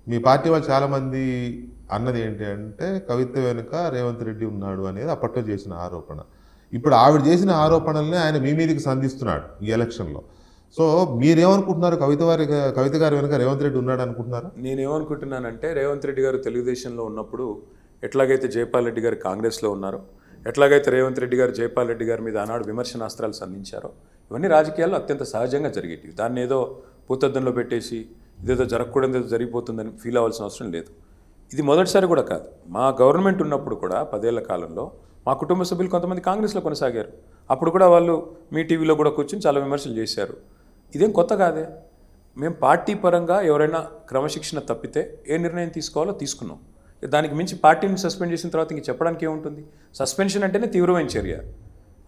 మీ party వాళ్ళు చాలామంది అన్నది ఏంటి అంటే, కవిత వెనుక రేవంత్ రెడ్డి ఉన్నాడు అనేది అప్పట్లో చేసిన ఆరోపణ. ఇప్పుడు ఆవిడ చేసిన ఆరోపణల్ని ఆయన మీ మీదకి సంధిస్తున్నాడు ఈ ఎలక్షన్‌లో. సో, మీరేమనుకుంటున్నారు? కవిత గారి వెనుక రేవంత్ రెడ్డి ఉన్నాడు అనుకుంటున్నారా? నేనేమనుకుంటున్నానంటే, రేవంత్ రెడ్డి గారు తెలుగుదేశంలో ఉన్నప్పుడు ఎట్లాగైతే జైపాల్ రెడ్డి గారు కాంగ్రెస్లో ఉన్నారో, ఎట్లాగైతే రేవంత్ రెడ్డి గారు జైపాల్ రెడ్డి గారి మీద ఆనాడు విమర్శనాస్త్రాలు సంధించారో, ఇవన్నీ రాజకీయాల్లో అత్యంత సహజంగా జరిగేటివి. దాన్ని ఏదో భూతద్దంలో పెట్టేసి ఇదేదో జరగకూడదు ఏదో జరిగిపోతుందని ఫీల్ అవ్వాల్సిన అవసరం లేదు. ఇది మొదటిసారి కూడా కాదు. మా గవర్నమెంట్ ఉన్నప్పుడు కూడా 10 ఏళ్ల కాలంలో మా కుటుంబ సభ్యులు కొంతమంది కాంగ్రెస్లో కొనసాగారు. అప్పుడు కూడా వాళ్ళు మీ టీవీలో కూడా కూర్చొని చాలా విమర్శలు చేశారు. ఇదేం కొత్త కాదే. మేము పార్టీ పరంగా ఎవరైనా క్రమశిక్షణ తప్పితే ఏ నిర్ణయం తీసుకోవాలో తీసుకున్నాం. దానికి మించి పార్టీని సస్పెండ్ చేసిన తర్వాత ఇంక చెప్పడానికి ఏముంటుంది? సస్పెన్షన్ అంటేనే తీవ్రమైన చర్య.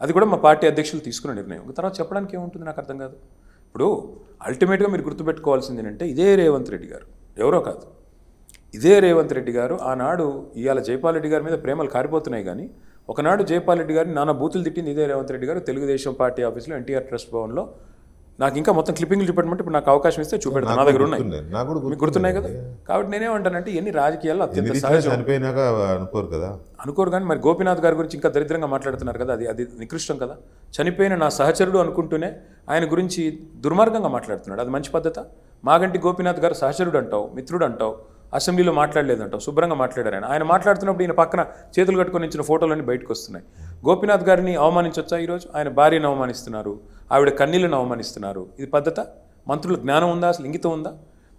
అది కూడా మా పార్టీ అధ్యక్షులు తీసుకున్న నిర్ణయం. తర్వాత చెప్పడానికి ఏముంటుంది? నాకు అర్థం కాదు. ఇప్పుడు అల్టిమేట్గా మీరు గుర్తుపెట్టుకోవాల్సింది ఏంటంటే, ఇదే రేవంత్ రెడ్డి గారు, ఎవరో కాదు, ఇదే రేవంత్ రెడ్డి గారు ఆనాడు ఇవాళ జైపాల్ రెడ్డి గారి మీద ప్రేమలు కారిపోతున్నాయి. కానీ ఒకనాడు జైపాల్ రెడ్డి గారిని నానా బూతులు తిట్టింది ఇదే రేవంత్ రెడ్డి గారు తెలుగుదేశం పార్టీ ఆఫీస్లో ఎన్టీఆర్ ట్రస్ట్ భవన్లో. నాకు ఇంకా మొత్తం క్లిప్పింగ్లు చూపెట్టమంటే ఇప్పుడు నాకు అవకాశం ఇస్తే చూపెడతాను. నా దగ్గర ఉన్నాయి, మీకు గుర్తున్నాయి కదా. కాబట్టి నేనేమంటానంటే, ఎన్ని రాజకీయాల్లో అత్యంత సహజం. చనిపోయినాక అనుకోరు కదా, అనుకోరు. కానీ మరి గోపీనాథ్ గారి గురించి ఇంకా దరిద్రంగా మాట్లాడుతున్నారు కదా, అది నికృష్టం కదా. చనిపోయిన నా సహచరుడు అనుకుంటూనే ఆయన గురించి దుర్మార్గంగా మాట్లాడుతున్నాడు. అది మంచి పద్ధత? మాగంటి గోపీనాథ్ గారు సహచరుడు అంటావు, మిత్రుడు అంటావు, అసెంబ్లీలో మాట్లాడలేదంటావు, శుభ్రంగా మాట్లాడారు. ఆయన మాట్లాడుతున్నప్పుడు ఈయన పక్కన చేతులు కట్టుకొని ఇచ్చిన ఫోటోలన్నీ బయటకు వస్తున్నాయి. గోపీనాథ్ గారిని అవమానించొచ్చా? ఈరోజు ఆయన భార్యను అవమానిస్తున్నారు, ఆవిడ కన్నీళ్ళను అవమానిస్తున్నారు. ఇది పద్ధత? మంత్రుల జ్ఞానం ఉందా? అసలు ఇంగితం ఉందా?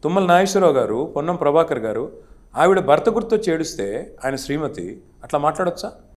తుమ్మల నాగేశ్వరరావు గారు, పొన్నం ప్రభాకర్ గారు ఆవిడ భర్త గుర్తొచ్చి ఏడుస్తే ఆయన శ్రీమతి అట్లా మాట్లాడొచ్చా?